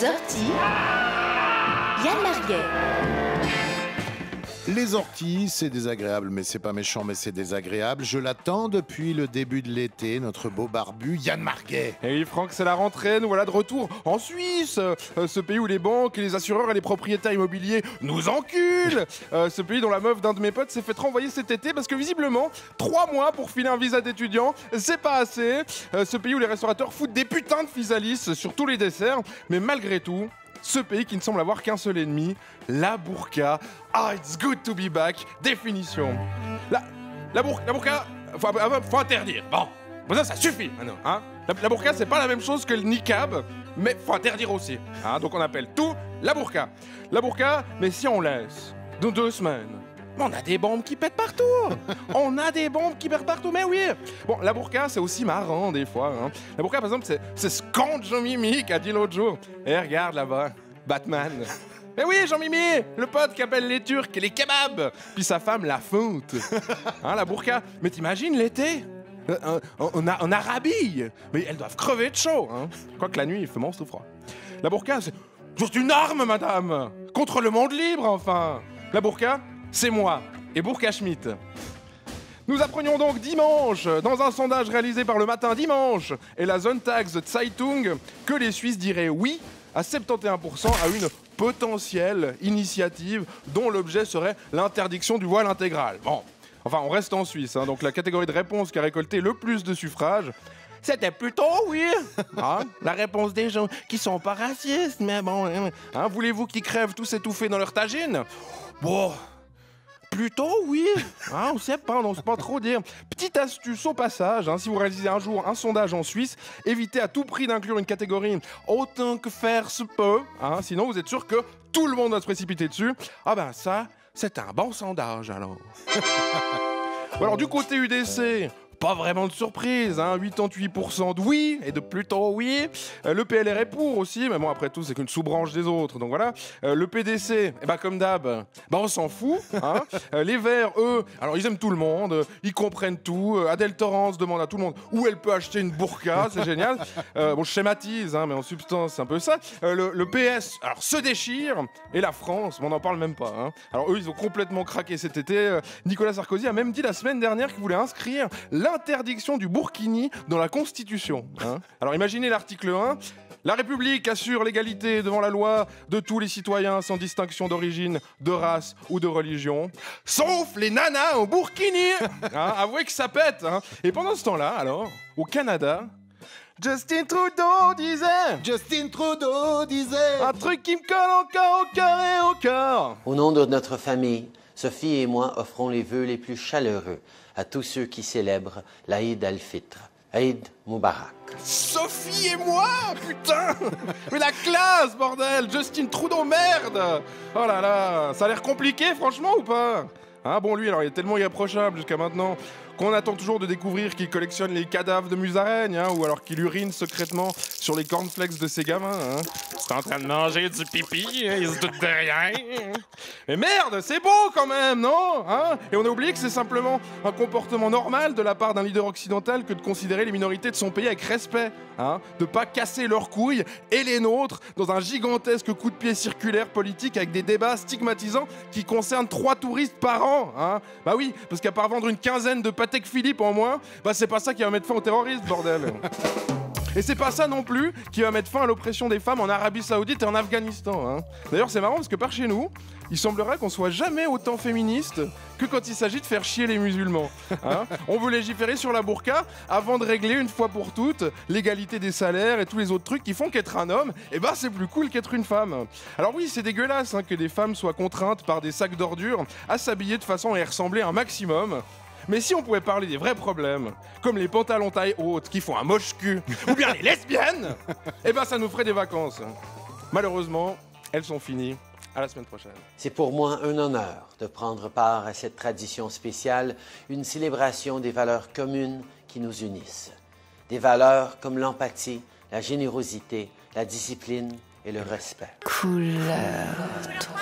Les orties, Yann Marguet. Les orties, c'est désagréable, mais c'est pas méchant, mais c'est désagréable. Je l'attends depuis le début de l'été, notre beau barbu Yann Marguet. Et oui, Franck, c'est la rentrée, nous voilà de retour en Suisse, ce pays où les banques, les assureurs et les propriétaires immobiliers nous enculent. Ce pays dont la meuf d'un de mes potes s'est fait renvoyer cet été parce que visiblement, 3 mois pour filer un visa d'étudiant, c'est pas assez. Ce pays où les restaurateurs foutent des putains de physalis sur tous les desserts, mais malgré tout, ce pays qui ne semble avoir qu'un seul ennemi, la burqa. Ah, it's good to be back. Définition. La burqa, faut interdire. Bon, ça suffit maintenant. Hein, la burqa, c'est pas la même chose que le niqab, mais faut interdire aussi. Hein, donc on appelle tout la burqa. La burqa, mais si on laisse, dans 2 semaines, on a des bombes qui pètent partout. On a des bombes qui pètent partout, mais oui. Bon, la burqa, c'est aussi marrant des fois. Hein. La burqa, par exemple, c'est ce qu'Ange Jean-Mimi qui a dit l'autre jour. Et regarde là-bas, Batman. Mais oui, Jean-Mimi, le pote qui appelle les Turcs et les kebabs. Puis sa femme, la fonte. Hein, la burqa. Mais t'imagines l'été en Arabie. Mais elles doivent crever de chaud. Hein. Quoique la nuit, il fait monstre froid. La burqa, c'est juste une arme, madame. Contre le monde libre, enfin. La burqa, c'est moi et Burqa Schmidt. Nous apprenions donc dimanche, dans un sondage réalisé par Le Matin Dimanche et la Sonntagszeitung, que les Suisses diraient oui à 71% à une potentielle initiative dont l'objet serait l'interdiction du voile intégral. Bon, enfin, on reste en Suisse, hein, donc la catégorie de réponse qui a récolté le plus de suffrages, c'était plutôt oui. Hein, la réponse des gens qui sont pas racistes, mais bon, hein, voulez-vous qu'ils crèvent tous étouffés dans leur tagine? Bon, plutôt oui, hein, on sait pas, on n'ose pas trop dire. Petite astuce au passage, hein, si vous réalisez un jour un sondage en Suisse, évitez à tout prix d'inclure une catégorie autant que faire se peut, hein, sinon vous êtes sûr que tout le monde va se précipiter dessus. Ah ben ça, c'est un bon sondage alors. Alors du côté UDC, pas vraiment de surprise, hein, 88% de oui et de plutôt oui. Le PLR est pour aussi, mais bon, après tout, c'est qu'une sous-branche des autres, donc voilà. Le PDC, eh ben, comme d'hab, on s'en fout. Hein. Les Verts, eux, alors ils aiment tout le monde, ils comprennent tout. Adèle Torrance demande à tout le monde où elle peut acheter une burqa, c'est génial. Bon, je schématise, hein, mais en substance, c'est un peu ça. Le PS, alors, se déchire, et la France, on n'en parle même pas. Hein. Alors eux, ils ont complètement craqué cet été. Nicolas Sarkozy a même dit la semaine dernière qu'il voulait inscrire l'interdiction du burkini dans la Constitution. Hein. Alors imaginez l'article 1. La République assure l'égalité devant la loi de tous les citoyens sans distinction d'origine, de race ou de religion, sauf les nanas en burkini. Hein, avouez que ça pète. Hein. Et pendant ce temps-là, alors, au Canada, Justin Trudeau disait un truc qui me colle encore au cœur et au cœur. Au nom de notre famille, Sophie et moi offrons les vœux les plus chaleureux à tous ceux qui célèbrent l'Aïd al-Fitr. Aïd Moubarak. Sophie et moi, putain. Mais la classe, bordel. Justin Trudeau, merde. Oh là là, ça a l'air compliqué, franchement, ou pas? Hein, bon, lui, alors, il est tellement irréprochable jusqu'à maintenant qu'on attend toujours de découvrir qu'il collectionne les cadavres de musaraignes, hein, ou alors qu'il urine secrètement sur les cornflakes de ses gamins. Hein. C'est en train de manger du pipi, il se doute de rien. Mais merde, c'est beau quand même, non? Hein? Et on a oublié que c'est simplement un comportement normal de la part d'un leader occidental que de considérer les minorités de son pays avec respect. Hein? De pas casser leurs couilles et les nôtres dans un gigantesque coup de pied circulaire politique avec des débats stigmatisants qui concernent 3 touristes par an. Hein? Bah oui, parce qu'à part vendre une quinzaine de Patek Philippe en moins, bah c'est pas ça qui va mettre fin aux terroristes, bordel. Et c'est pas ça non plus qui va mettre fin à l'oppression des femmes en Arabie Saoudite et en Afghanistan. Hein. D'ailleurs, c'est marrant parce que par chez nous, il semblerait qu'on soit jamais autant féministe que quand il s'agit de faire chier les musulmans. Hein. On veut légiférer sur la burqa avant de régler une fois pour toutes l'égalité des salaires et tous les autres trucs qui font qu'être un homme, eh ben c'est plus cool qu'être une femme. Alors oui, c'est dégueulasse hein, que des femmes soient contraintes par des sacs d'ordures à s'habiller de façon à y ressembler un maximum. Mais si on pouvait parler des vrais problèmes, comme les pantalons taille haute qui font un moche cul, ou bien les lesbiennes, eh ben ça nous ferait des vacances. Malheureusement, elles sont finies. À la semaine prochaine. C'est pour moi un honneur de prendre part à cette tradition spéciale, une célébration des valeurs communes qui nous unissent. Des valeurs comme l'empathie, la générosité, la discipline et le respect. Couleur 3.